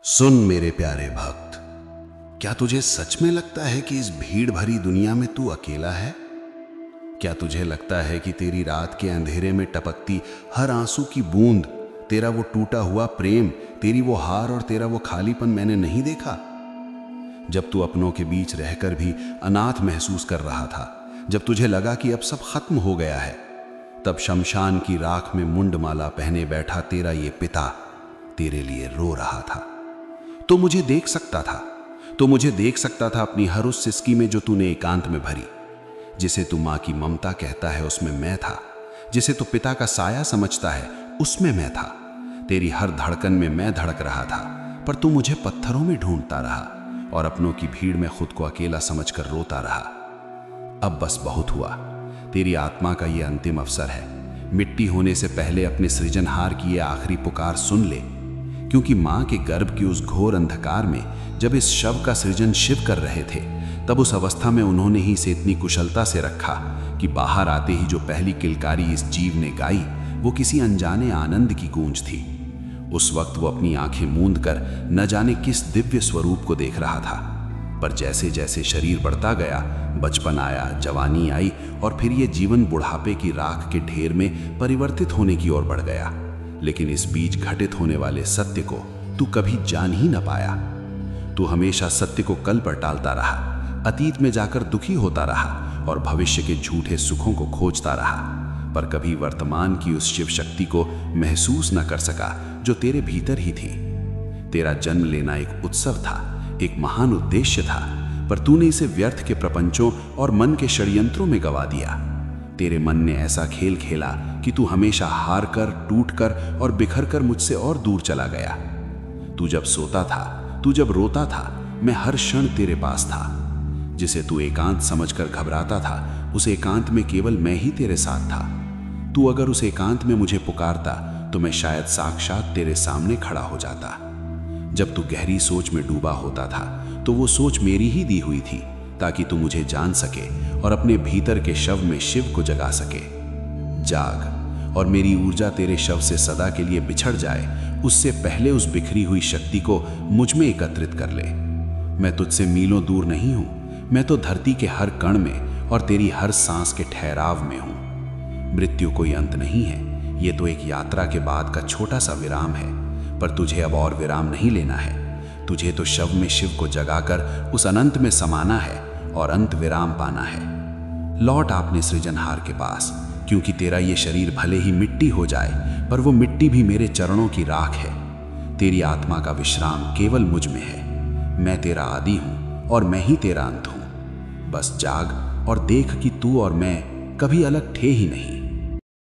सुन मेरे प्यारे भक्त, क्या तुझे सच में लगता है कि इस भीड़ भरी दुनिया में तू अकेला है? क्या तुझे लगता है कि तेरी रात के अंधेरे में टपकती हर आंसू की बूंद, तेरा वो टूटा हुआ प्रेम, तेरी वो हार और तेरा वो खालीपन मैंने नहीं देखा? जब तू अपनों के बीच रहकर भी अनाथ महसूस कर रहा था, जब तुझे लगा कि अब सब खत्म हो गया है, तब शमशान की राख में मुंडमाला पहने बैठा तेरा ये पिता तेरे लिए रो रहा था। तो मुझे देख सकता था अपनी हर उस सिसकी में जो तूने एकांत में भरी। जिसे तू माँ की ममता कहता है उसमें मैं था, जिसे तू पिता का साया समझता है उसमें मैं था। तेरी हर धड़कन में मैं धड़क रहा था, पर तू मुझे पत्थरों में ढूंढता रहा और अपनों की भीड़ में खुद को अकेला समझकर रोता रहा। अब बस बहुत हुआ। तेरी आत्मा का ये अंतिम अवसर है। मिट्टी होने से पहले अपने सृजनहार की ये आखिरी पुकार सुन ले, क्योंकि मां के गर्भ की उस घोर अंधकार में जब इस शव का सृजन शिव कर रहे थे, तब उस अवस्था में उन्होंने ही इसे इतनी कुशलता से रखा कि बाहर आते ही जो पहली किलकारी इस जीव ने गाई वो किसी अनजाने आनंद की गूंज थी। उस वक्त वो अपनी आंखें मूंद कर न जाने किस दिव्य स्वरूप को देख रहा था। पर जैसे जैसे शरीर बढ़ता गया, बचपन आया, जवानी आई और फिर ये जीवन बुढ़ापे की राख के ढेर में परिवर्तित होने की ओर बढ़ गया। लेकिन इस बीच घटित होने वाले सत्य को तू कभी जान ही न पाया। तू हमेशा सत्य को कल पर टालता रहा, अतीत में जाकर दुखी होता रहा और भविष्य के झूठे सुखों को खोजता रहा, पर कभी वर्तमान की उस शिव शक्ति को महसूस न कर सका जो तेरे भीतर ही थी। तेरा जन्म लेना एक उत्सव था, एक महान उद्देश्य था, पर तूने इसे व्यर्थ के प्रपंचों और मन के षड्यंत्रों में गवा दिया। तेरे मन ने ऐसा खेल खेला कि तू हमेशा हार कर, टूट कर और बिखर कर मुझसे और दूर चला गया। तू जब सोता था, तू जब रोता था, मैं हर क्षण तेरे पास था। जिसे तू एकांत समझकर घबराता था, उस एकांत में केवल मैं ही तेरे साथ था। तू अगर उस एकांत में मुझे पुकारता तो मैं शायद साक्षात तेरे सामने खड़ा हो जाता। जब तू गहरी सोच में डूबा होता था तो वो सोच मेरी ही दी हुई थी, ताकि तू मुझे जान सके और अपने भीतर के शव में शिव को जगा सके। जाग और मेरी ऊर्जा तेरे शव से सदा के लिए बिछड़ जाए, उससे पहले उस बिखरी हुई शक्ति को मुझ में एकत्रित कर ले। मैं तुझसे मीलों दूर नहीं हूं, मैं तो धरती के हर कण में और तेरी हर सांस के ठहराव में हूं। मृत्यु कोई अंत नहीं है, ये तो एक यात्रा के बाद का छोटा सा विराम है। पर तुझे अब और विराम नहीं लेना है। तुझे तो शव में शिव को जगाकर उस अनंत में समाना है और अंत विराम पाना है। लौट अपने सृजनहार के पास, क्योंकि तेरा ये शरीर भले ही मिट्टी हो जाए, पर वो मिट्टी भी मेरे चरणों की राख है। तेरी आत्मा का विश्राम केवल मुझ में है। मैं तेरा आदि हूं और मैं ही तेरा अंत हूं। बस जाग और देख कि तू और मैं कभी अलग थे ही नहीं।